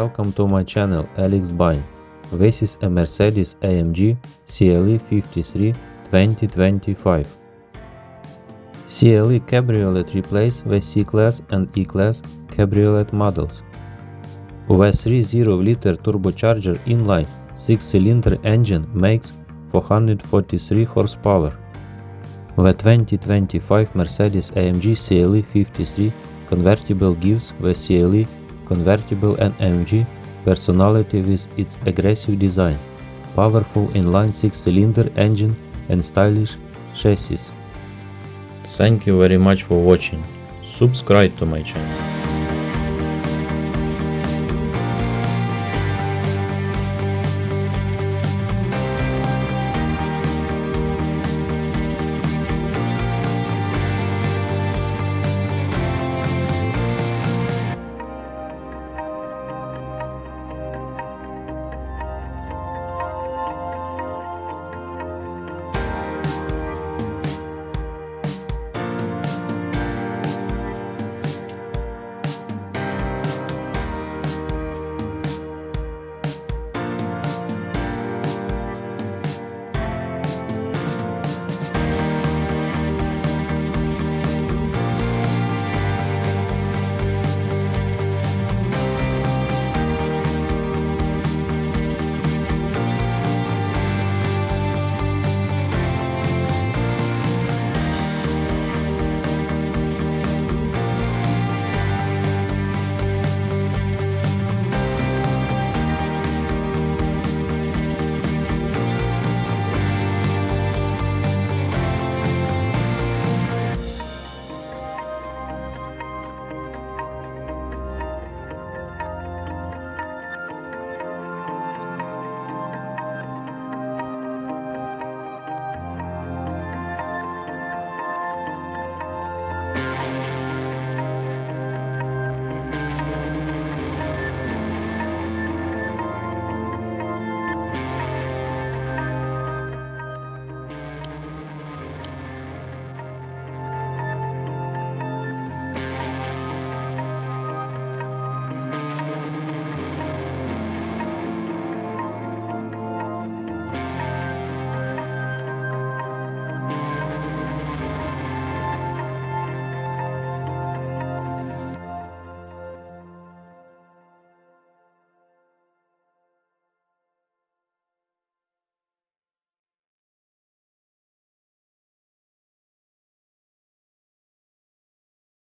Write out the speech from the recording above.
welcome to my channel Alex Buying. This is a Mercedes-AMG CLE 53 2025. CLE Cabriolet replaces the C-Class and E-Class Cabriolet models. The 3.0-liter turbocharged inline 6-cylinder engine makes 443 horsepower. The 2025 Mercedes-AMG CLE 53 Convertible gives the CLE Convertible and AMG personality with its aggressive design, powerful inline 6-cylinder engine and stylish chassis. Thank you very much for watching. Subscribe to my channel.